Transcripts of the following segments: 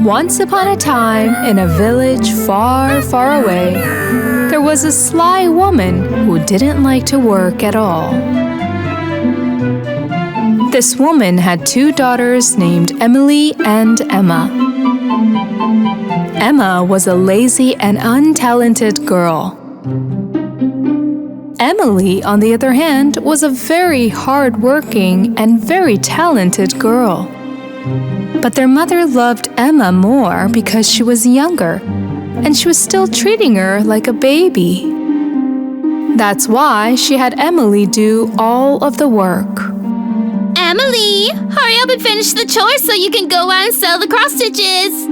Once upon a time, in a village far, far away, there was a sly woman who didn't like to work at all. This woman had 2 daughters named Emily and Emma. Emma was a lazy and untalented girl. Emily, on the other hand, was a very hard-working and very talented girl. But their mother loved Emma more because she was younger, and she was still treating her like a baby. That's why she had Emily do all of the work. Emily, hurry up and finish the chores so you can go out and sell the cross-stitches.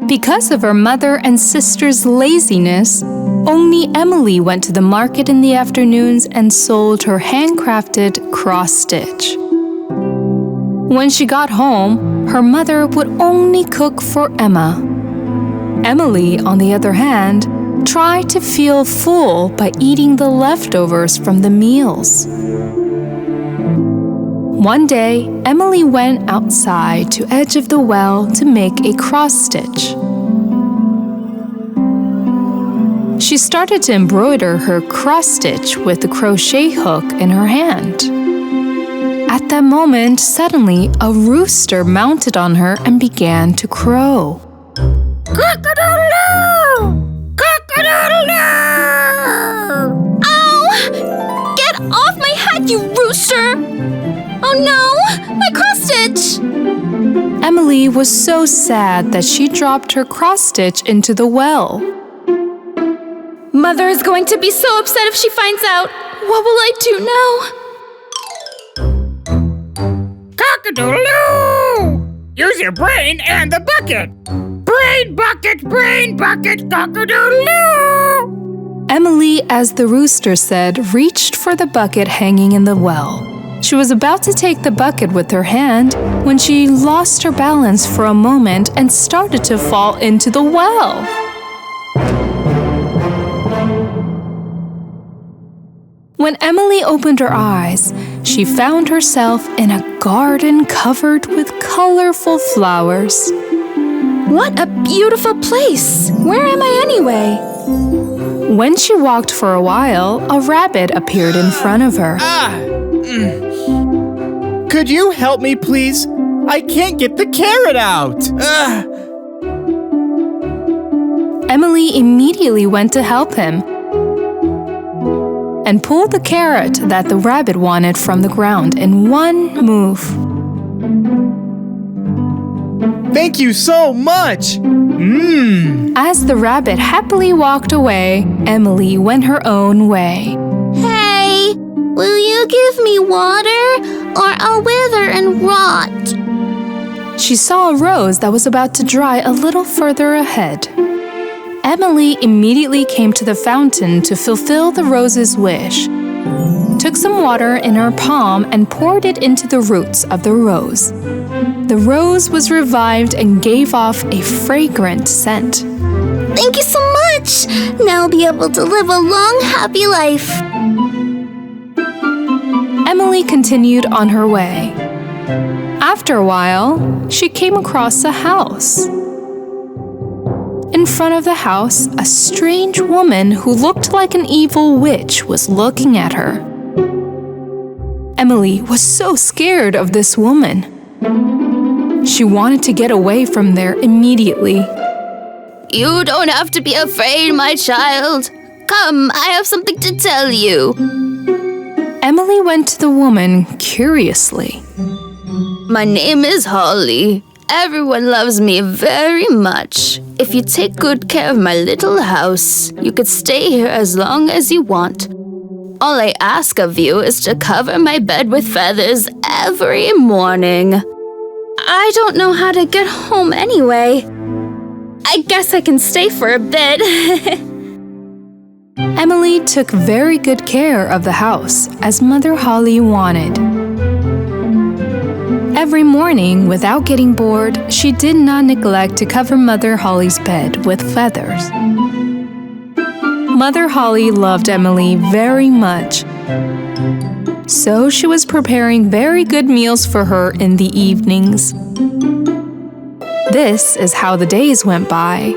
Because of her mother and sister's laziness, only Emily went to the market in the afternoons and sold her handcrafted cross-stitch. When she got home, her mother would only cook for Emma. Emily, on the other hand, tried to feel full by eating the leftovers from the meals. One day, Emily went outside to edge of the well to make a cross-stitch. She started to embroider her cross-stitch with the crochet hook in her hand. At that moment, suddenly, a rooster mounted on her and began to crow. Cock-a-doodle-doo! Cock-a-doodle-doo! Ow! Get off my head, you rooster! Oh no! My cross-stitch! Emily was so sad that she dropped her cross-stitch into the well. Mother is going to be so upset if she finds out. What will I do now? Cock-a-doodle-doo! Use your brain and the bucket! Brain bucket, cock-a-doodle-doo! Emily, as the rooster said, reached for the bucket hanging in the well. She was about to take the bucket with her hand when she lost her balance for a moment and started to fall into the well. When Emily opened her eyes, she found herself in a garden covered with colorful flowers. What a beautiful place! Where am I anyway? When she walked for a while, a rabbit appeared in front of her. Could you help me, please? I can't get the carrot out. Emily immediately went to help him and pulled the carrot that the rabbit wanted from the ground in one move. Thank you so much! As the rabbit happily walked away, Emily went her own way. Hey, will you give me water or I'll wither and rot? She saw a rose that was about to dry a little further ahead. Emily immediately came to the fountain to fulfill the rose's wish, took some water in her palm and poured it into the roots of the rose. The rose was revived and gave off a fragrant scent. Thank you so much! Now I'll be able to live a long, happy life. Emily continued on her way. After a while, she came across a house. In front of the house, a strange woman who looked like an evil witch was looking at her. Emily was so scared of this woman. She wanted to get away from there immediately. You don't have to be afraid, my child. Come, I have something to tell you. Emily went to the woman curiously. My name is Holle. Everyone loves me very much. If you take good care of my little house, you could stay here as long as you want. All I ask of you is to cover my bed with feathers every morning. I don't know how to get home anyway. I guess I can stay for a bit. Emily took very good care of the house, as Mother Holle wanted. Every morning, without getting bored, she did not neglect to cover Mother Holle's bed with feathers. Mother Holle loved Emily very much, so she was preparing very good meals for her in the evenings. This is how the days went by.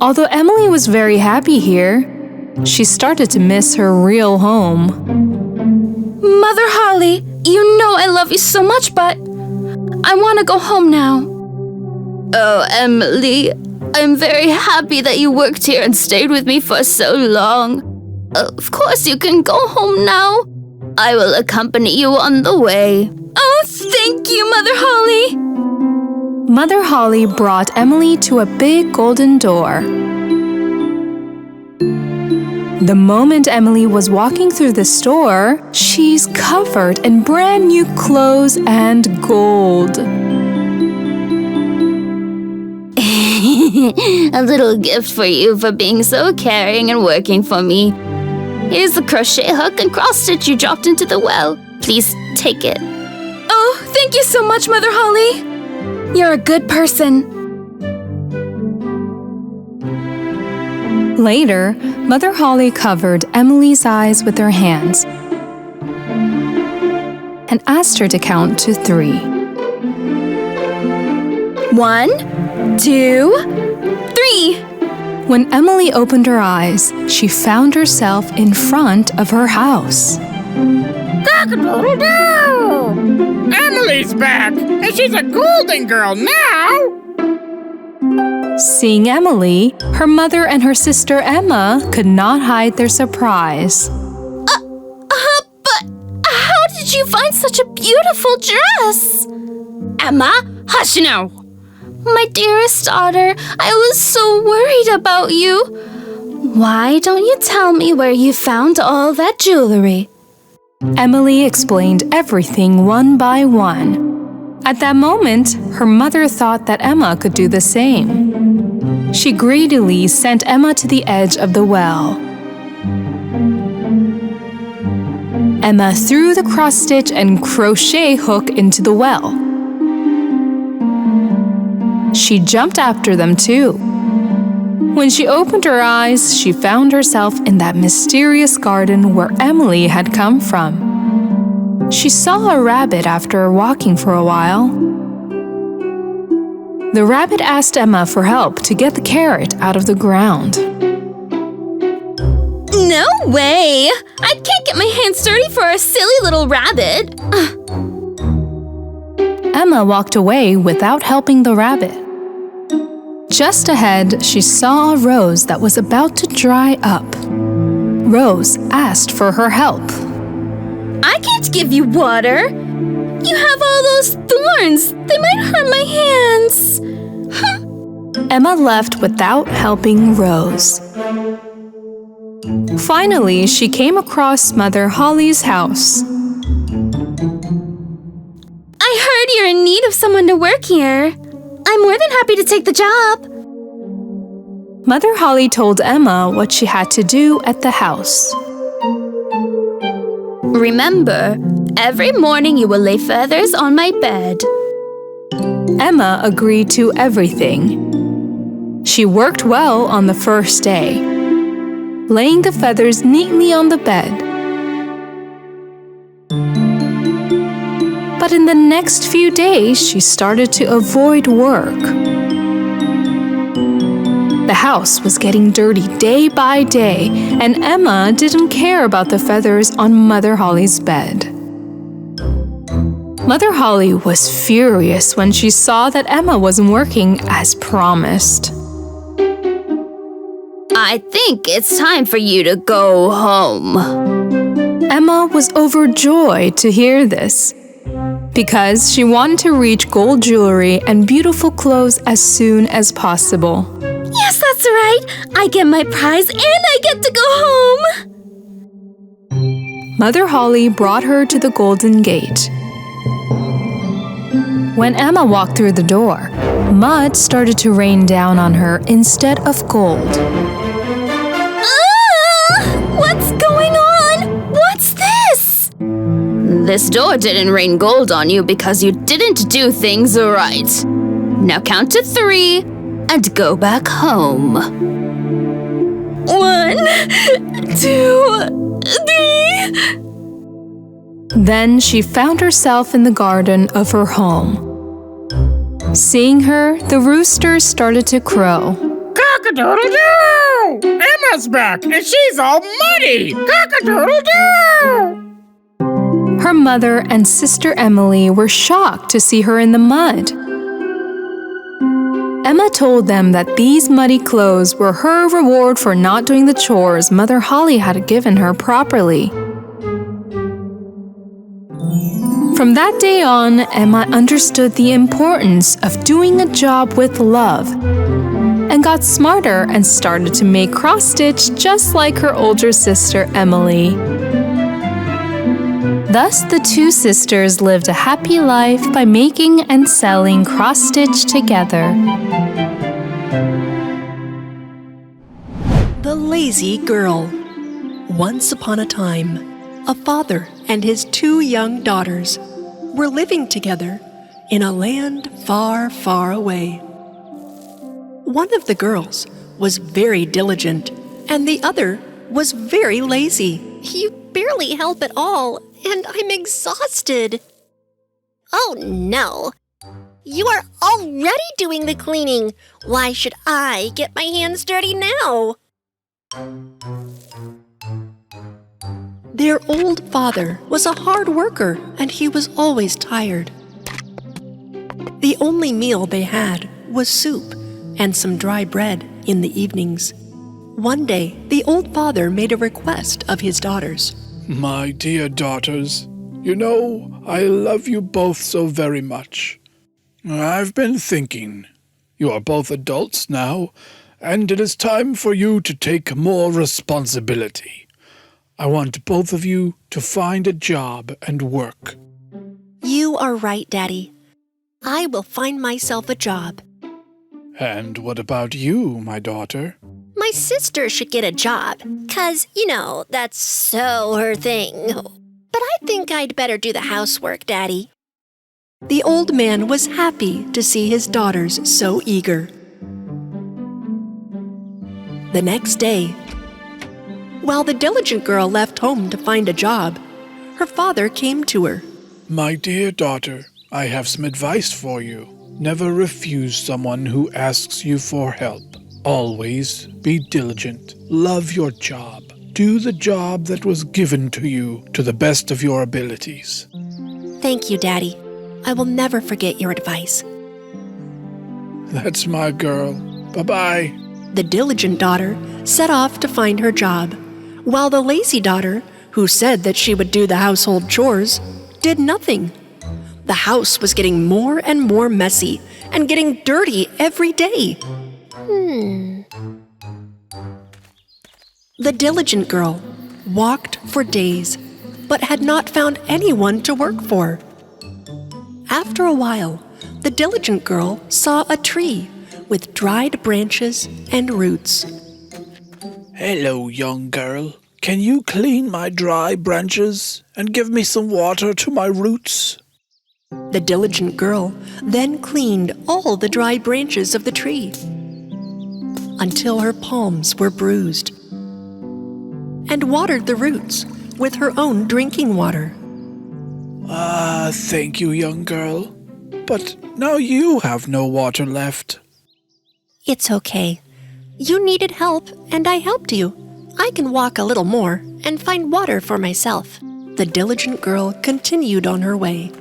Although Emily was very happy here, she started to miss her real home. Mother Holly, you know I love you so much, but I want to go home now. Oh, Emily, I'm very happy that you worked here and stayed with me for so long. Of course you can go home now. I will accompany you on the way. Oh, thank you, Mother Holly. Mother Holly brought Emily to a big golden door. The moment Emily was walking through the store, she's covered in brand new clothes and gold. A little gift for you for being so caring and working for me. Here's the crochet hook and cross stitch you dropped into the well. Please take it. Oh, thank you so much, Mother Holly. You're a good person. Later, Mother Holly covered Emily's eyes with her hands and asked her to count to 3. 1, 2, 3. When Emily opened her eyes, she found herself in front of her house. Cock-a-doodle-doo! Emily's back, and she's a golden girl now! Seeing Emily, her mother and her sister Emma could not hide their surprise. But how did you find such a beautiful dress? Emma, hush now. My dearest daughter, I was so worried about you. Why don't you tell me where you found all that jewelry? Emily explained everything one by one. At that moment, her mother thought that Emma could do the same. She greedily sent Emma to the edge of the well. Emma threw the cross-stitch and crochet hook into the well. She jumped after them too. When she opened her eyes, she found herself in that mysterious garden where Emily had come from. She saw a rabbit after walking for a while. The rabbit asked Emma for help to get the carrot out of the ground. No way! I can't get my hands dirty for a silly little rabbit. Emma walked away without helping the rabbit. Just ahead, she saw a rose that was about to dry up. Rose asked for her help. I can't give you water. You have all those thorns. They might hurt my hands. Emma left without helping Rose. Finally, she came across Mother Holly's house. I heard you're in need of someone to work here. I'm more than happy to take the job. Mother Holly told Emma what she had to do at the house. Remember, every morning you will lay feathers on my bed. Emma agreed to everything. She worked well on the first day, laying the feathers neatly on the bed. But in the next few days, she started to avoid work. The house was getting dirty day by day, and Emma didn't care about the feathers on Mother Holly's bed. Mother Holly was furious when she saw that Emma wasn't working as promised. I think it's time for you to go home. Emma was overjoyed to hear this, because she wanted to reach gold jewelry and beautiful clothes as soon as possible. Yes, that's right. I get my prize and I get to go home. Mother Holly brought her to the Golden Gate. When Emma walked through the door, mud started to rain down on her instead of gold. What's going on? What's this? This door didn't rain gold on you because you didn't do things right. Now count to 3 and go back home. 1, 2, 3. Then she found herself in the garden of her home. Seeing her, the rooster started to crow. Cock-a-doodle-doo! Emma's back, and she's all muddy! Cock-a-doodle-doo! Her mother and sister Emily were shocked to see her in the mud. Emma told them that these muddy clothes were her reward for not doing the chores Mother Holle had given her properly. From that day on, Emma understood the importance of doing a job with love and got smarter and started to make cross-stitch just like her older sister Emily. Thus, the two sisters lived a happy life by making and selling cross-stitch together. The Lazy Girl. Once upon a time, a father and his 2 young daughters were living together in a land far, far away. One of the girls was very diligent, and the other was very lazy. You barely help at all, and I'm exhausted. Oh no! You are already doing the cleaning. Why should I get my hands dirty now? Their old father was a hard worker, and he was always tired. The only meal they had was soup and some dry bread in the evenings. One day, the old father made a request of his daughters. My dear daughters, you know I love you both so very much. I've been thinking. You are both adults now, and it is time for you to take more responsibility. I want both of you to find a job and work. You are right, Daddy. I will find myself a job. And what about you, my daughter? My sister should get a job, 'cause, that's so her thing. But I think I'd better do the housework, Daddy. The old man was happy to see his daughters so eager. The next day, while the diligent girl left home to find a job, her father came to her. My dear daughter, I have some advice for you. Never refuse someone who asks you for help. Always be diligent. Love your job. Do the job that was given to you to the best of your abilities. Thank you, Daddy. I will never forget your advice. That's my girl. Bye-bye. The diligent daughter set off to find her job, while the lazy daughter, who said that she would do the household chores, did nothing. The house was getting more and more messy and getting dirty every day. The diligent girl walked for days, but had not found anyone to work for. After a while, the diligent girl saw a tree with dried branches and roots. Hello, young girl. Can you clean my dry branches and give me some water to my roots? The diligent girl then cleaned all the dry branches of the tree until her palms were bruised, and watered the roots with her own drinking water. Thank you, young girl. But now you have no water left. It's okay. You needed help, and I helped you. I can walk a little more and find water for myself. The diligent girl continued on her way.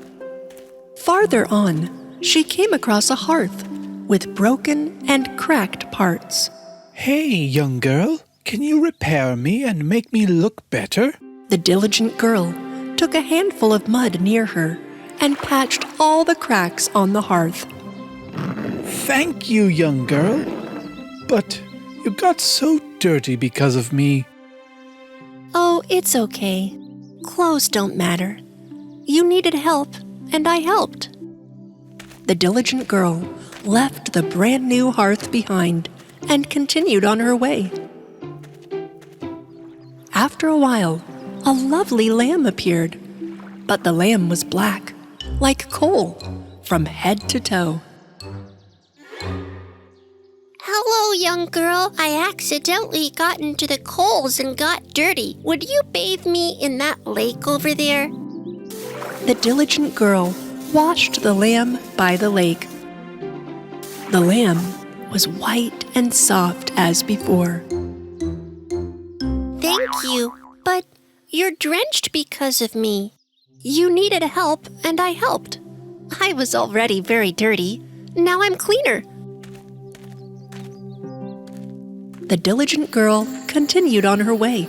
Farther on, she came across a hearth with broken and cracked parts. Hey, young girl, can you repair me and make me look better? The diligent girl took a handful of mud near her and patched all the cracks on the hearth. Thank you, young girl. But you got so dirty because of me. Oh, it's okay. Clothes don't matter. You needed help, and I helped. The diligent girl left the brand new hearth behind and continued on her way. After a while, a lovely lamb appeared, but the lamb was black, like coal, from head to toe. Hello, young girl. I accidentally got into the coals and got dirty. Would you bathe me in that lake over there? The diligent girl washed the lamb by the lake. The lamb was white and soft as before. Thank you, but you're drenched because of me. You needed help, and I helped. I was already very dirty. Now I'm cleaner. The diligent girl continued on her way.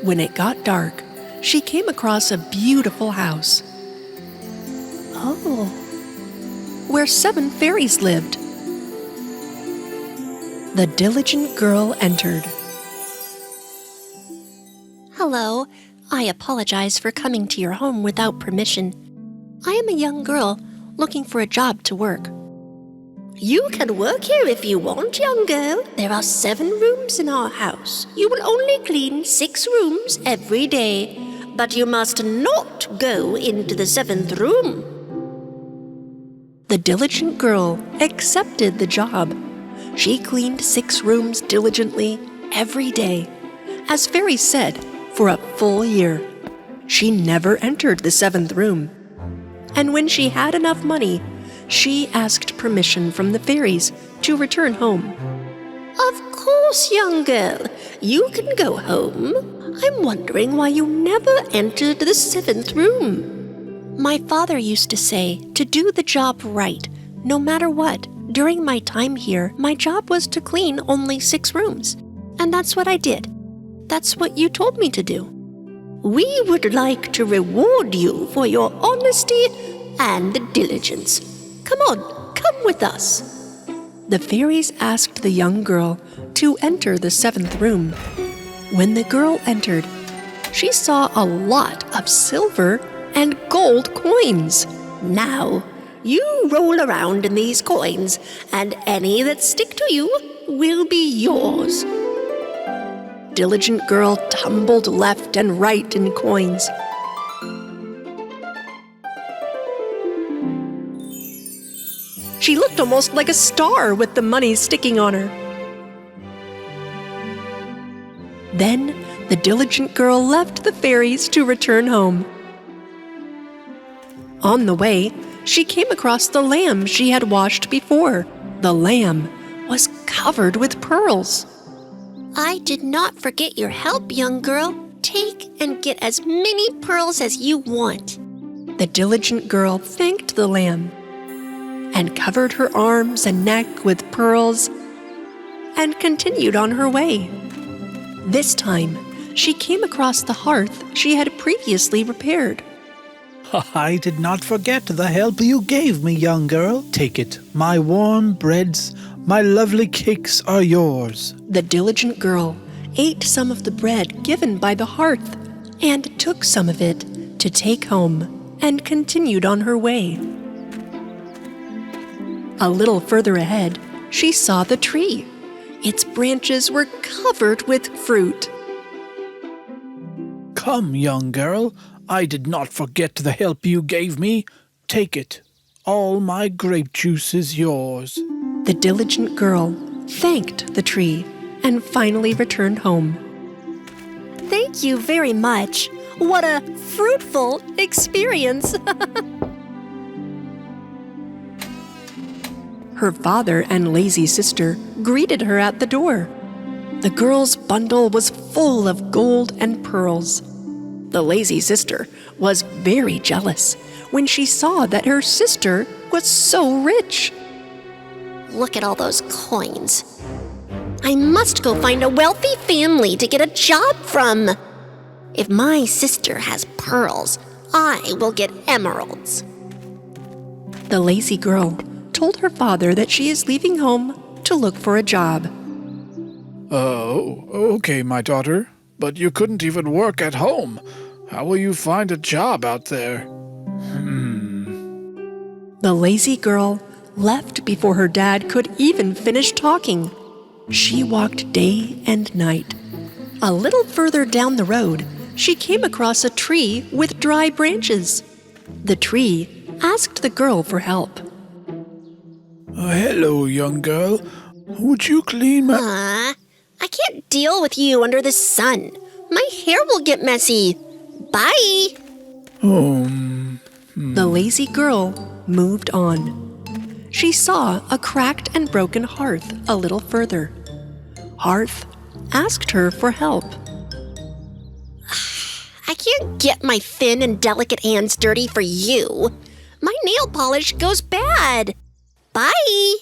When it got dark, she came across a beautiful house. Oh, where 7 fairies lived. The diligent girl entered. Hello. I apologize for coming to your home without permission. I am a young girl looking for a job to work. You can work here if you want, young girl. There are 7 rooms in our house. You will only clean 6 rooms every day, but you must not go into the 7th room. The diligent girl accepted the job. She cleaned 6 rooms diligently every day, as fairies said, for a full year. She never entered the 7th room. And when she had enough money, she asked permission from the fairies to return home. Of course, young girl. You can go home. I'm wondering why you never entered the 7th room. My father used to say to do the job right, no matter what. During my time here, my job was to clean only 6 rooms. And that's what I did. That's what you told me to do. We would like to reward you for your honesty and diligence. Come on, come with us. The fairies asked the young girl to enter the 7th room. When the girl entered, she saw a lot of silver and gold coins. Now, you roll around in these coins, and any that stick to you will be yours. Diligent girl tumbled left and right in coins. She looked almost like a star with the money sticking on her. Then the diligent girl left the fairies to return home. On the way, she came across the lamb she had washed before. The lamb was covered with pearls. I did not forget your help, young girl. Take and get as many pearls as you want. The diligent girl thanked the lamb and covered her arms and neck with pearls and continued on her way. This time, she came across the hearth she had previously repaired. I did not forget the help you gave me, young girl. Take it. My warm breads, my lovely cakes are yours. The diligent girl ate some of the bread given by the hearth and took some of it to take home and continued on her way. A little further ahead, she saw the tree. Its branches were covered with fruit. Come, young girl. I did not forget the help you gave me. Take it. All my grape juice is yours. The diligent girl thanked the tree and finally returned home. Thank you very much. What a fruitful experience. Her father and lazy sister greeted her at the door. The girl's bundle was full of gold and pearls. The lazy sister was very jealous when she saw that her sister was so rich. Look at all those coins. I must go find a wealthy family to get a job from. If my sister has pearls, I will get emeralds. The lazy girl told her father that she is leaving home to look for a job. Oh, okay, my daughter. But you couldn't even work at home. How will you find a job out there? The lazy girl left before her dad could even finish talking. She walked day and night. A little further down the road, she came across a tree with dry branches. The tree asked the girl for help. Hello, young girl. Would you clean my... I can't deal with you under the sun. My hair will get messy. Bye. The lazy girl moved on. she saw a cracked and broken hearth a little further. Hearth asked her for help. I can't get my thin and delicate hands dirty for you. My nail polish goes bad. Bye.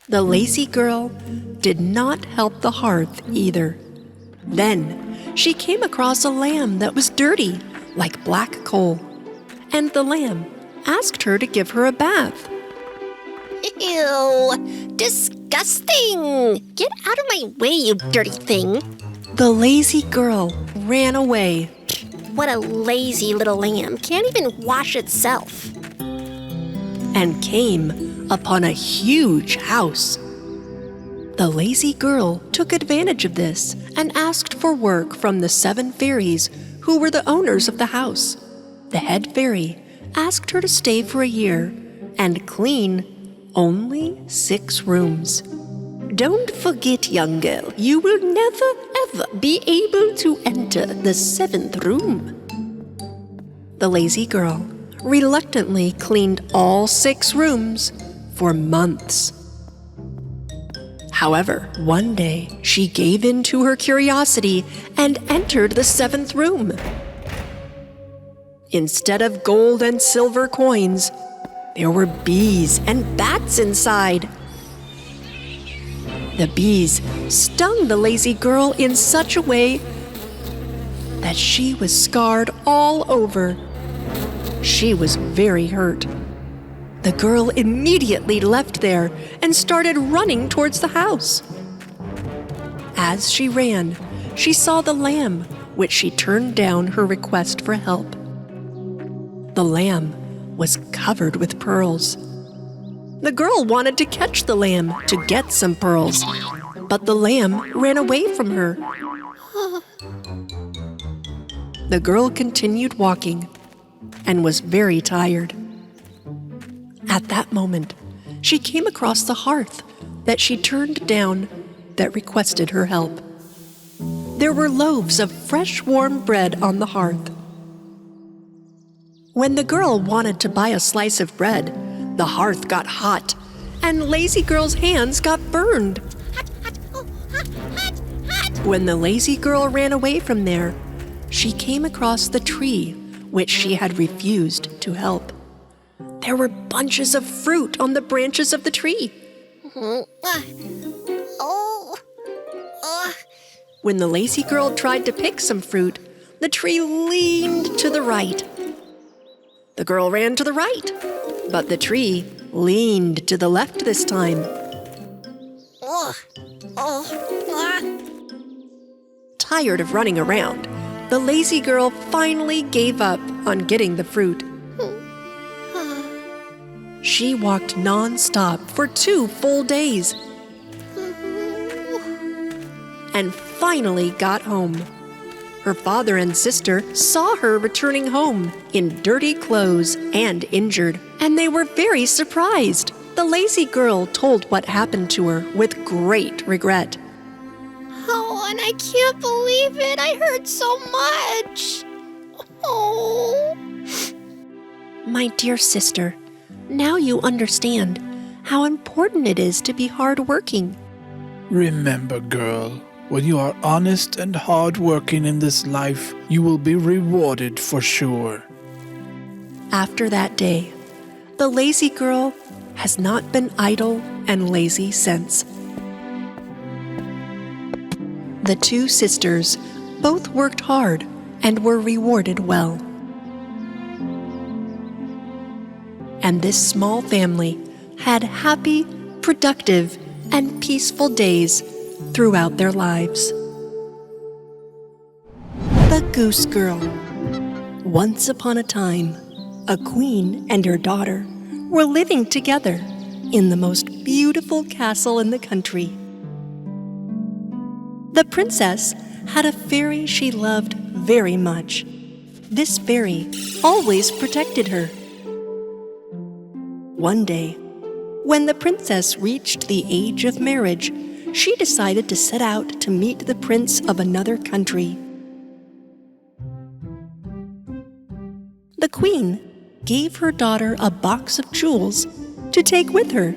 The lazy girl did not help the hearth either. Then she came across a lamb that was dirty, like black coal, and the lamb asked her to give her a bath. Ew, disgusting! Get out of my way, you dirty thing. The lazy girl ran away. What a lazy little lamb, can't even wash itself. And came upon a huge house. The lazy girl took advantage of this and asked for work from the 7 fairies who were the owners of the house. The head fairy asked her to stay for a year and clean only 6 rooms. Don't forget, young girl, you will never ever be able to enter the 7th room. The lazy girl reluctantly cleaned all 6 rooms for months. However, one day she gave in to her curiosity and entered the 7th room. Instead of gold and silver coins, there were bees and bats inside. The bees stung the lazy girl in such a way that she was scarred all over. She was very hurt. The girl immediately left there and started running towards the house. As she ran, she saw the lamb, which she turned down her request for help. The lamb was covered with pearls. The girl wanted to catch the lamb to get some pearls, but the lamb ran away from her. The girl continued walking and was very tired. At that moment, she came across the hearth that she turned down that requested her help. There were loaves of fresh warm bread on the hearth. When the girl wanted to buy a slice of bread, the hearth got hot, and lazy girl's hands got burned. When the lazy girl ran away from there, she came across the tree, which she had refused to help. There were bunches of fruit on the branches of the tree. When the lazy girl tried to pick some fruit, the tree leaned to the right. The girl ran to the right, but the tree leaned to the left this time. Tired of running around, the lazy girl finally gave up on getting the fruit. She walked non-stop for 2 full days and finally got home. Her father and sister saw her returning home in dirty clothes and injured, and they were very surprised. The lazy girl told what happened to her with great regret. Oh, and I can't believe it. I hurt so much. Oh. My dear sister, now you understand how important it is to be hardworking. Remember, girl, when you are honest and hardworking in this life, you will be rewarded for sure. After that day, the lazy girl has not been idle and lazy since. The 2 sisters both worked hard and were rewarded well. And this small family had happy, productive, and peaceful days throughout their lives. The Goose Girl. Once upon a time, a queen and her daughter were living together in the most beautiful castle in the country. The princess had a fairy she loved very much. This fairy always protected her. One day, when the princess reached the age of marriage, she decided to set out to meet the prince of another country. The queen gave her daughter a box of jewels to take with her.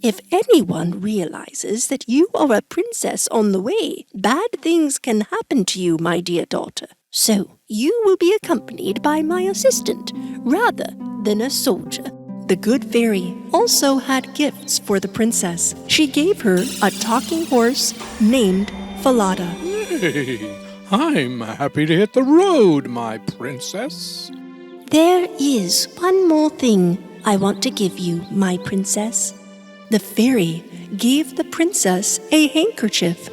If anyone realizes that you are a princess on the way, bad things can happen to you, my dear daughter. So you will be accompanied by my assistant rather than a soldier. The good fairy also had gifts for the princess. She gave her a talking horse named Falada. Hey, I'm happy to hit the road, my princess. There is one more thing I want to give you, my princess. The fairy gave the princess a handkerchief.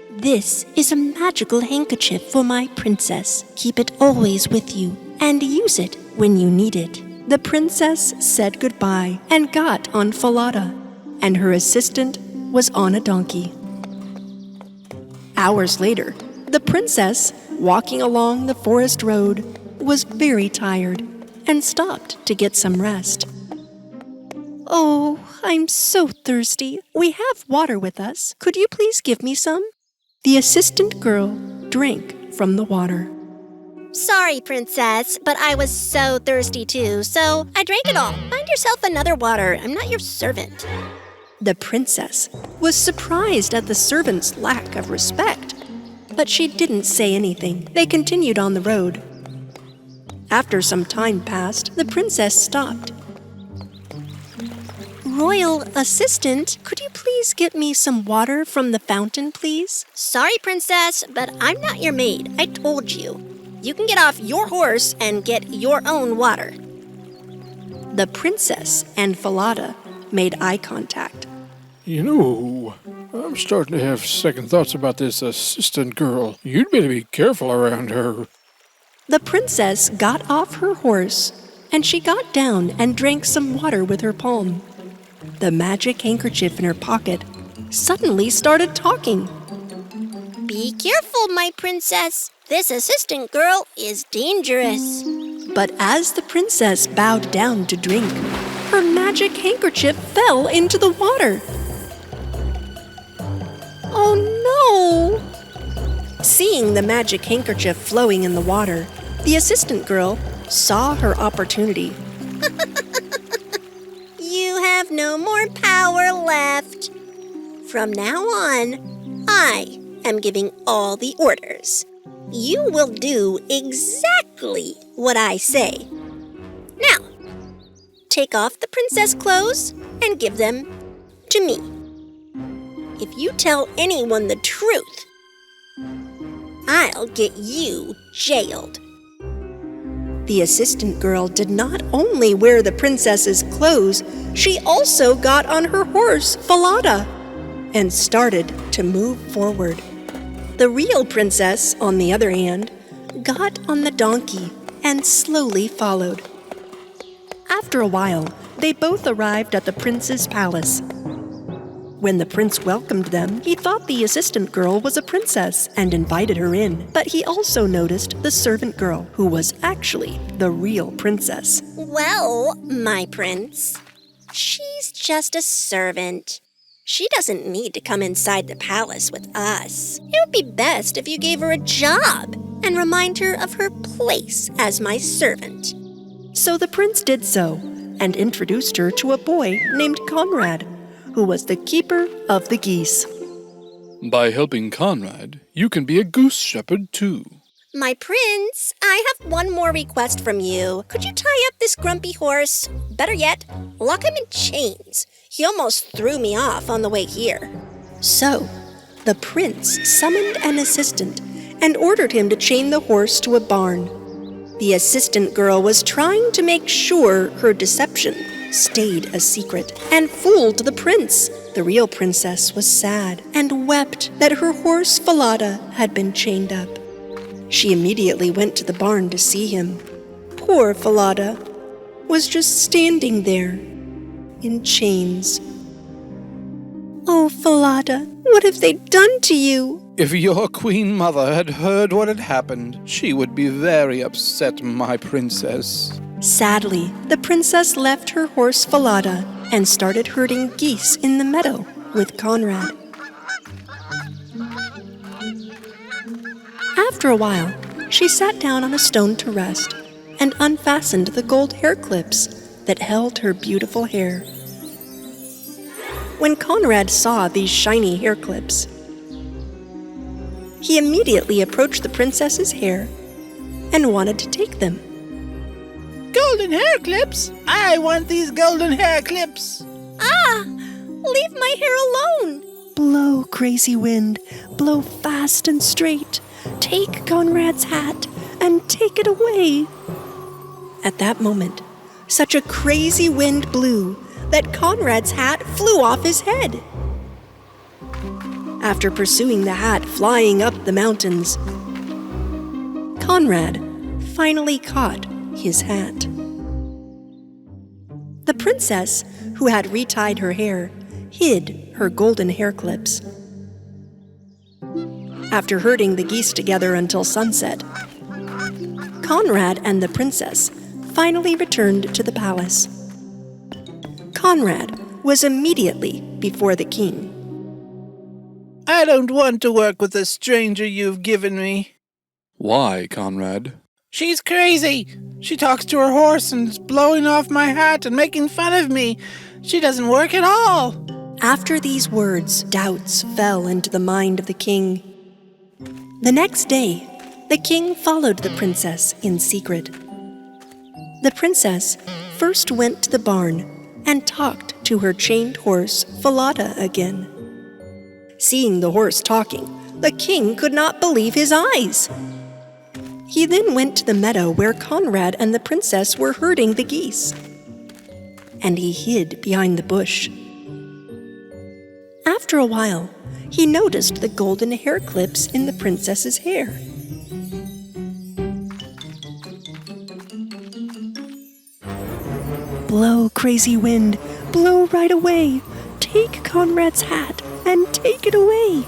This is a magical handkerchief for my princess. Keep it always with you and use it when you need it. The princess said goodbye and got on Falada, and her assistant was on a donkey. Hours later, the princess, walking along the forest road, was very tired and stopped to get some rest. Oh, I'm so thirsty. We have water with us. Could you please give me some? The assistant girl drank from the water. Sorry, princess, but I was so thirsty too, so I drank it all. Find yourself another water. I'm not your servant. The princess was surprised at the servant's lack of respect, but she didn't say anything. They continued on the road. After some time passed, the princess stopped. Royal assistant, could you please get me some water from the fountain, please? Sorry, princess, but I'm not your maid. I told you. You can get off your horse and get your own water. The princess and Falada made eye contact. You know, I'm starting to have second thoughts about this assistant girl. You'd better be careful around her. The princess got off her horse, and she got down and drank some water with her palm. The magic handkerchief in her pocket suddenly started talking. Be careful, my princess. This assistant girl is dangerous. But as the princess bowed down to drink, her magic handkerchief fell into the water. Oh no! Seeing the magic handkerchief flowing in the water, the assistant girl saw her opportunity. You have no more power left. From now on, I am giving all the orders. You will do exactly what I say. Now, take off the princess clothes and give them to me. If you tell anyone the truth, I'll get you jailed. The assistant girl did not only wear the princess's clothes, she also got on her horse, Falada, and started to move forward. The real princess, on the other hand, got on the donkey and slowly followed. After a while, they both arrived at the prince's palace. When the prince welcomed them, he thought the assistant girl was a princess and invited her in. But he also noticed the servant girl, who was actually the real princess. Well, my prince, she's just a servant. She doesn't need to come inside the palace with us. It would be best if you gave her a job and remind her of her place as my servant. So the prince did so and introduced her to a boy named Conrad, who was the keeper of the geese. By helping Conrad, you can be a goose shepherd too. My prince, I have one more request from you. Could you tie up this grumpy horse? Better yet, lock him in chains. He almost threw me off on the way here. So, the prince summoned an assistant and ordered him to chain the horse to a barn. The assistant girl was trying to make sure her deception stayed a secret and fooled the prince. The real princess was sad and wept that her horse Falada had been chained up. She immediately went to the barn to see him. Poor Falada was just standing there in chains. Oh, Falada, what have they done to you? If your queen mother had heard what had happened, she would be very upset, my princess. Sadly, the princess left her horse Falada and started herding geese in the meadow with Conrad. After a while, she sat down on a stone to rest. and unfastened the gold hair clips that held her beautiful hair. When Conrad saw these shiny hair clips, he immediately approached the princess's hair and wanted to take them. Golden hair clips? I want these golden hair clips. Ah! Leave my hair alone! Blow, crazy wind, blow fast and straight. Take Conrad's hat and take it away. At that moment, such a crazy wind blew that Conrad's hat flew off his head. After pursuing the hat flying up the mountains, Conrad finally caught his hat. The princess, who had retied her hair, hid her golden hair clips. After herding the geese together until sunset, Conrad and the princess finally returned to the palace. Conrad was immediately before the king. I don't want to work with the stranger you've given me. Why, Conrad? She's crazy. She talks to her horse and is blowing off my hat and making fun of me. She doesn't work at all. After these words, doubts fell into the mind of the king. The next day, the king followed the princess in secret. The princess first went to the barn and talked to her chained horse, Falada, again. Seeing the horse talking, the king could not believe his eyes. He then went to the meadow where Conrad and the princess were herding the geese, and he hid behind the bush. After a while, he noticed the golden hair clips in the princess's hair. Blow, crazy wind, blow right away. Take Conrad's hat and take it away.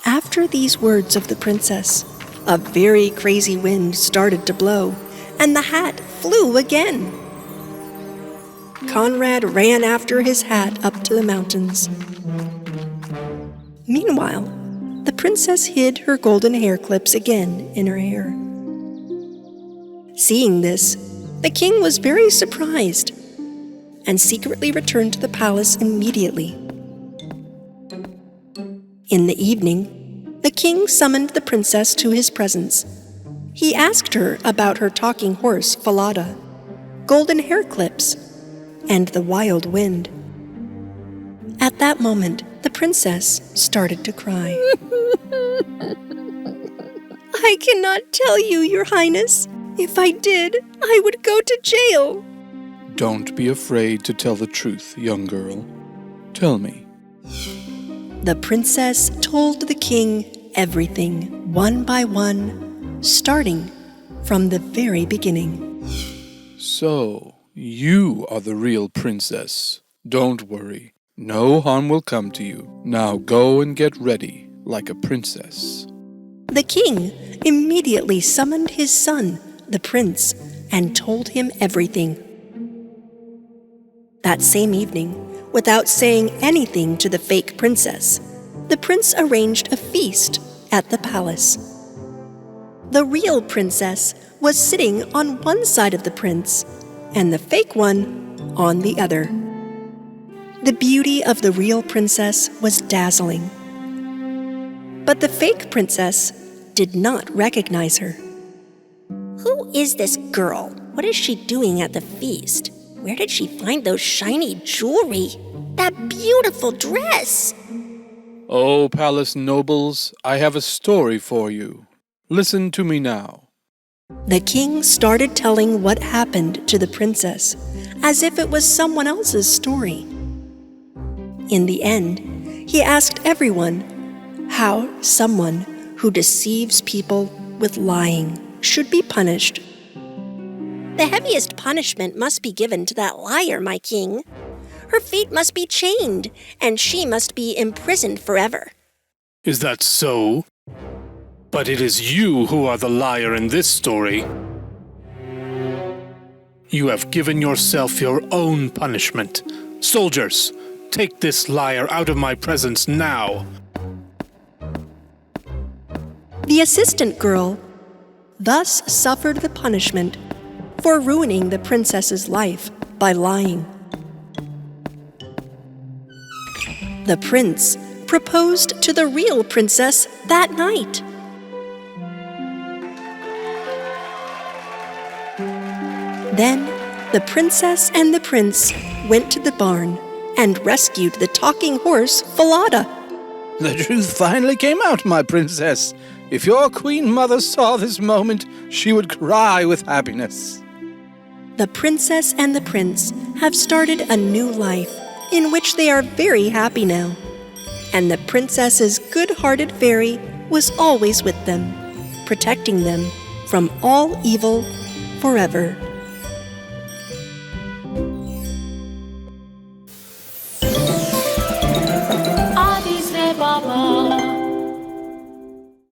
After these words of the princess, a very crazy wind started to blow, and the hat flew again. Conrad ran after his hat up to the mountains. Meanwhile, the princess hid her golden hair clips again in her hair. Seeing this, the king was very surprised and secretly returned to the palace immediately. In the evening, the king summoned the princess to his presence. He asked her about her talking horse, Falada, golden hair clips, and the wild wind. At that moment, the princess started to cry. I cannot tell you, Your Highness. If I did, I would go to jail. Don't be afraid to tell the truth, young girl. Tell me. The princess told the king everything, one by one, starting from the very beginning. So, you are the real princess. Don't worry. No harm will come to you. Now go and get ready like a princess. The king immediately summoned his son, the prince, and told him everything. That same evening, without saying anything to the fake princess, the prince arranged a feast at the palace. The real princess was sitting on one side of the prince, and the fake one on the other. The beauty of the real princess was dazzling. But the fake princess did not recognize her. Who is this girl? What is she doing at the feast? Where did she find those shiny jewelry? That beautiful dress! Oh, palace nobles, I have a story for you. Listen to me now. The king started telling what happened to the princess, as if it was someone else's story. In the end, he asked everyone how someone who deceives people with lying should be punished. The heaviest punishment must be given to that liar, my king. Her feet must be chained, and she must be imprisoned forever. Is that so? But it is you who are the liar in this story. You have given yourself your own punishment. Soldiers, take this liar out of my presence now. The assistant girl thus suffered the punishment for ruining the princess's life by lying. The prince proposed to the real princess that night. Then the princess and the prince went to the barn and rescued the talking horse, Falada. The truth finally came out, my princess. If your queen mother saw this moment, she would cry with happiness. The princess and the prince have started a new life in which they are very happy now. And the princess's good-hearted fairy was always with them, protecting them from all evil forever.